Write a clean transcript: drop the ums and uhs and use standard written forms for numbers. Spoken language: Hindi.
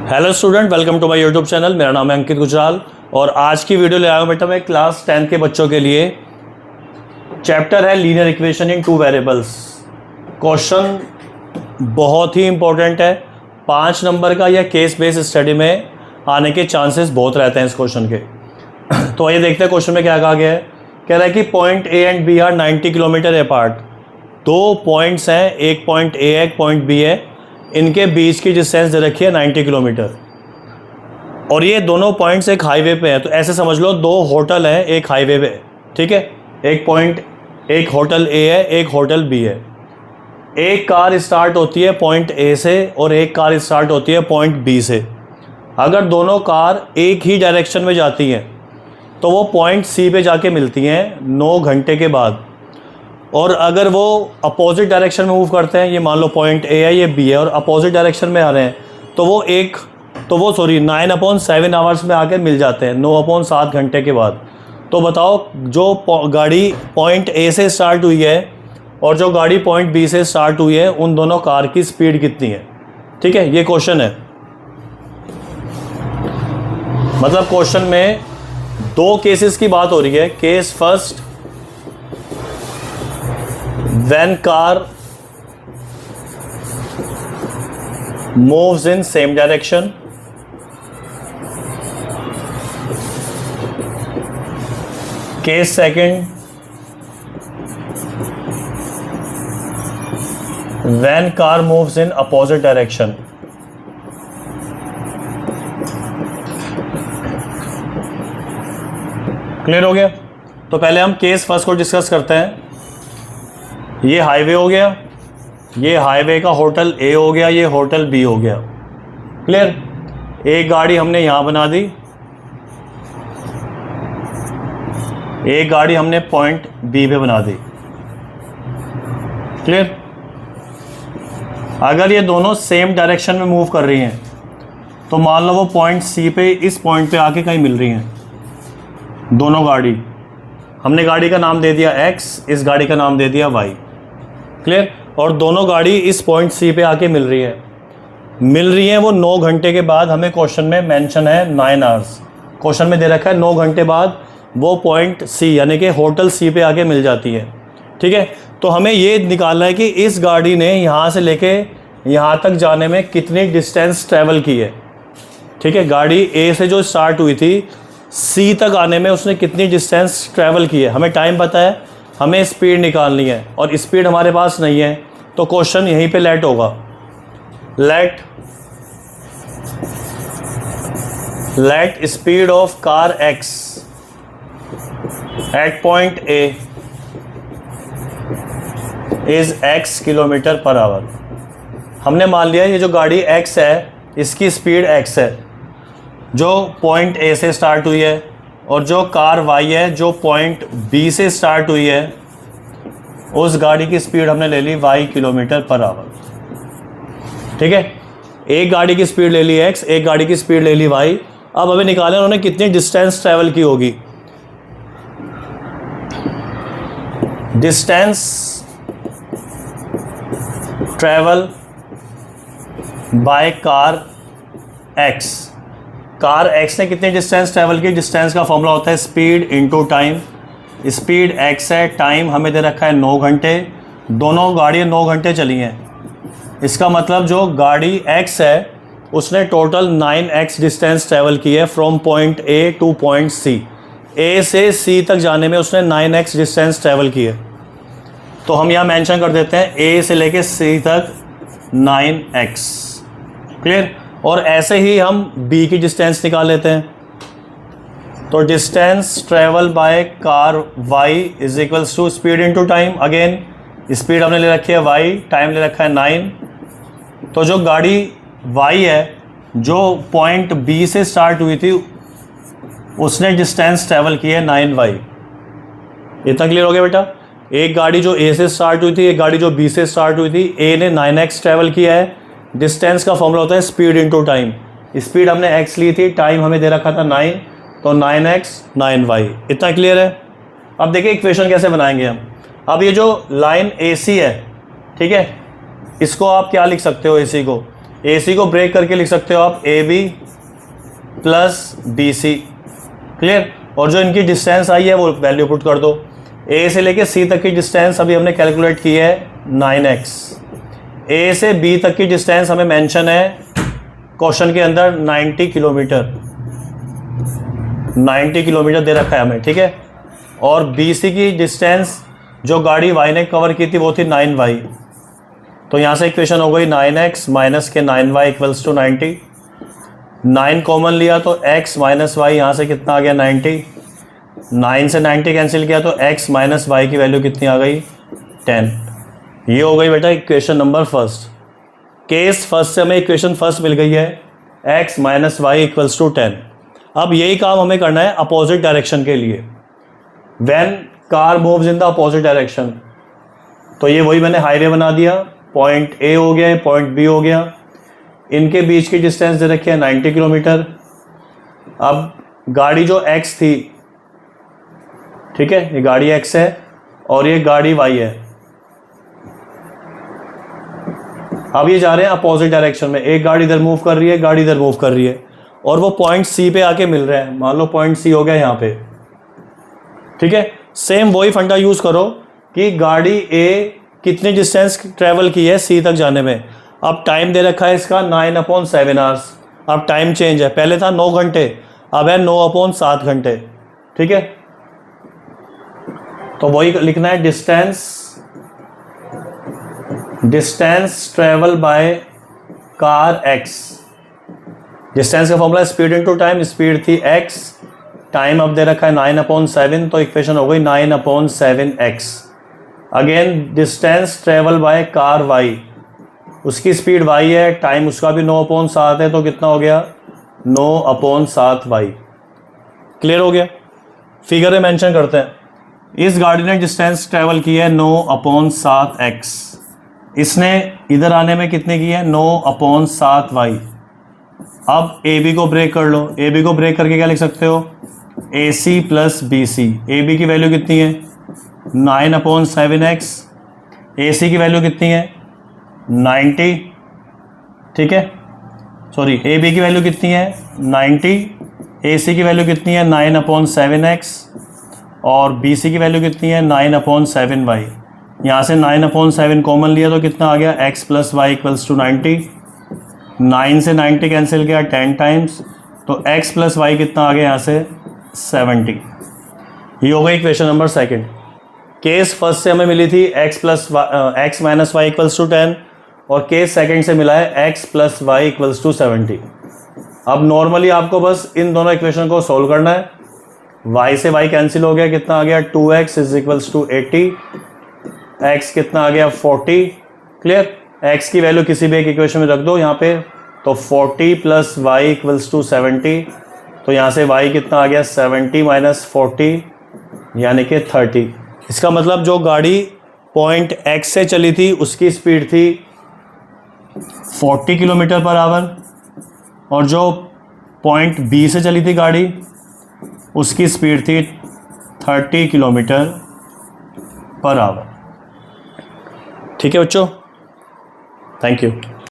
Hello student, welcome to my YouTube channel. मेरा नाम है अंकित गुजराल और आज की वीडियो ले आया हूँ बेटा मैं क्लास 10 के बच्चों के लिए। चैप्टर है linear equation in two variables. Question बहुत ही इंपॉर्टेंट है, 5 नंबर का। यह केस बेस्ड स्टडी में आने के चांसेस बहुत रहते हैं इस क्वेश्चन के। तो आइए देखते हैं क्वेश्चन में क्या कहा गया है। कह रहा है कि point A and B are 90 kilometre apart. दो पॉइंट्स हैं, एक पॉइंट ए है, एक पॉइंट बी है। इनके बीच की डिस्टेंस दे रखी है 90 किलोमीटर और ये दोनों पॉइंट्स एक हाईवे पे हैं। तो ऐसे समझ लो दो होटल हैं एक हाईवे पे, ठीक है। एक पॉइंट, एक होटल ए है, एक होटल बी है। एक कार स्टार्ट होती है पॉइंट ए से और एक कार स्टार्ट होती है पॉइंट बी से। अगर दोनों कार एक ही डायरेक्शन में जाती हैं तो वो पॉइंट सी पे जाके मिलती हैं 9 घंटे के बाद। और अगर वो अपोजिट डायरेक्शन में मूव करते हैं, ये मान लो पॉइंट ए है, ये बी है और अपोजिट डायरेक्शन में आ रहे हैं, तो वो 9/7 आवर्स में आकर मिल जाते हैं 9/7 घंटे के बाद। तो बताओ जो गाड़ी पॉइंट ए से स्टार्ट हुई है और जो गाड़ी पॉइंट बी से स्टार्ट हुई है, उन दोनों कार की स्पीड कितनी है। ठीक है, ये क्वेश्चन है। मतलब क्वेश्चन में दो केसेस की बात हो रही है। Case first, when car moves in same direction, case second, when car moves in opposite direction। Clear हो गया? तो पहले हम केस फर्स्ट को डिस्कस करते हैं। ये हाईवे हो गया, ये हाईवे का होटल ए हो गया, ये होटल बी हो गया। क्लियर? एक गाड़ी हमने यहाँ बना दी, एक गाड़ी हमने पॉइंट बी पे बना दी। क्लियर? अगर ये दोनों सेम डायरेक्शन में मूव कर रही हैं तो मान लो वो पॉइंट सी पे इस पॉइंट पे आके कहीं मिल रही हैं दोनों गाड़ी। हमने गाड़ी का नाम दे दिया x, इस गाड़ी का नाम दे दिया y। क्लियर? और दोनों गाड़ी इस पॉइंट सी पे आके मिल रही है वो 9 घंटे के बाद। हमें क्वेश्चन में मेंशन है 9 आवर्स। क्वेश्चन में दे रखा है 9 घंटे बाद वो पॉइंट सी यानी कि होटल सी पे आके मिल जाती है। ठीक है, तो हमें ये निकालना है कि इस गाड़ी ने यहाँ से लेके यहाँ तक जाने में कितनी डिस्टेंस ट्रैवल की है। ठीक है, गाड़ी ए से जो स्टार्ट हुई थी सी तक आने में उसने कितनी डिस्टेंस ट्रैवल की है। हमें टाइम पता है, हमें स्पीड निकालनी है और स्पीड हमारे पास नहीं है। तो क्वेश्चन यहीं पे लेट होगा। Let speed of car x at point A is x kilometre per hour. हमने मान लिया ये जो गाड़ी x है इसकी स्पीड x है जो पॉइंट ए से स्टार्ट हुई है, और जो कार y है जो पॉइंट बी से स्टार्ट हुई है उस गाड़ी की स्पीड हमने ले ली y किलोमीटर पर आवर। ठीक है, एक गाड़ी की स्पीड ले ली x, एक गाड़ी की स्पीड ले ली y। अब हमें निकालें उन्होंने कितनी डिस्टेंस ट्रैवल की होगी। Distance travel by car x। Car x ने कितनी डिस्टेंस ट्रैवल की। डिस्टेंस का फॉर्मूला होता है speed into time. Speed x है, टाइम हमें दे रखा है 9 घंटे। दोनों गाड़ियाँ 9 घंटे चली हैं। इसका मतलब जो गाड़ी x है उसने टोटल 9x डिस्टेंस ट्रैवल की है from point A two point C। A से C तक जाने में उसने 9x डिस्टेंस ट्रैवल की है। तो हम यहाँ मेंशन कर देते हैं A से लेके C तक 9x। क्लियर? और ऐसे ही हम B की डिस्टेंस निकाल लेते हैं। तो distance travel by car y is equals to speed into time. Again speed हमने ले रखी है y, टाइम ले रखा है 9। तो जो गाड़ी y है जो पॉइंट B से स्टार्ट हुई थी उसने डिस्टेंस ट्रेवल की है 9y। इतना क्लियर हो गया बेटा? एक गाड़ी जो A से स्टार्ट हुई थी, एक गाड़ी जो B से स्टार्ट हुई थी। A ने 9x ट्रेवल किया है। डिस्टेंस का फॉर्मूला होता है स्पीड इनटू टाइम। स्पीड हमने x ली थी, टाइम हमें दे रखा था 9, तो 9x 9y। इतना क्लियर है? अब देखिए इक्वेशन कैसे बनाएंगे हम। अब ये जो लाइन AC है, ठीक है, इसको आप क्या लिख सकते हो। AC को AC को ब्रेक करके लिख सकते हो आप AB प्लस BC, क्लियर। और जो इनकी डिस्टेंस आई है वो वैल्यू पुट कर दो। A से लेके C तक की डिस्टेंस अभी हमने कैलकुलेट की है 9x। A से B तक की डिस्टेंस हमें मेंशन है क्वेश्चन के अंदर 90 किलोमीटर, 90 किलोमीटर दे रखा है हमें, ठीक है। और BC की डिस्टेंस जो गाड़ी Y ने कवर की थी वो थी 9y। तो यहाँ से इक्वेशन हो गई 9x माइनस के 9y इक्वल्स टू 90। 9 कॉमन लिया तो x माइनस वाई, यहाँ से कितना आ गया 90। 9 से 90 कैंसिल किया तो x माइनस वाई की वैल्यू कितनी आ गई 10। ये हो गई बेटा equation number first. Case first से हमें इक्वेशन फर्स्ट मिल गई है x minus y equals to 10। अब यही काम हमें करना है अपोजिट डायरेक्शन के लिए, when car moves in the opposite direction. तो ये वही मैंने हाईवे बना दिया, पॉइंट A हो गया, पॉइंट B हो गया, इनके बीच की डिस्टेंस दे रखी है 90 किलोमीटर। अब गाड़ी जो x थी, ठीक है, ये गाड़ी x है और ये गाड़ी y है। अब ये जा रहे हैं अपोजिट डायरेक्शन में, एक गाड़ी इधर मूव कर रही है, गाड़ी इधर मूव कर रही है, और वो पॉइंट C पे आके मिल रहे हैं। मान लो पॉइंट C हो गया यहाँ पे, ठीक है। सेम वही फंडा यूज करो कि गाड़ी A कितनी डिस्टेंस ट्रेवल की है C तक जाने में। अब टाइम दे रखा है इसका 9/7 आवर्स। अब टाइम चेंज है, पहले था 9 घंटे, अब है 9/7 घंटे, ठीक है। तो वही लिखना है distance travel by car x। Distance का formula speed into time, speed थी x, टाइम अब दे रखा है 9/7, तो इक्वेशन हो गई 9/7x। Again distance travel by car y, उसकी स्पीड y है, टाइम उसका भी 9/7 है, तो कितना हो गया 9/7y। क्लियर हो गया। फिगर में मेंशन करते हैं, इस गाड़ी ने डिस्टेंस ट्रेवल की है 9/7x, इसने इधर आने में कितने की है 9/7y। अब AB को ब्रेक कर लो, AB को ब्रेक करके क्या लिख सकते हो AC प्लस BC। AB की वैल्यू कितनी है 9/7x, AC की वैल्यू कितनी है 90, ठीक है। सॉरी, AB की वैल्यू कितनी है 90, AC की वैल्यू कितनी है 9/7x, और BC की वैल्यू कितनी है 9/7y। यहाँ से 9/7 कॉमन लिया तो कितना आ गया x plus y equals to 90। 9 से 90 कैंसिल किया 10 टाइम्स, तो x प्लस वाई कितना आ गया यहाँ से 70। ये हो गई equation number second. Case first से हमें मिली थी x minus y equals to 10, और केस सेकंड से मिला है x plus y equals to 70। अब नॉर्मली आपको बस इन दोनों इक्वेशन को सोल्व करना है। y से y कैंसिल हो गया, कितना आ गया 2x is equals to 80, x कितना आ गया 40। क्लियर, x की वैल्यू किसी भी एक इक्वेशन में रख दो यहाँ पे, तो 40 प्लस वाई इक्वल्स टू 70, तो यहाँ से y कितना आ गया 70 माइनस 40 यानी कि 30। इसका मतलब जो गाड़ी पॉइंट x से चली थी उसकी स्पीड थी 40 किलोमीटर पर आवर, और जो पॉइंट B से चली थी गाड़ी उसकी स्पीड थी 30 किलोमीटर पर आवर। ठीक है बच्चों, थैंक यू।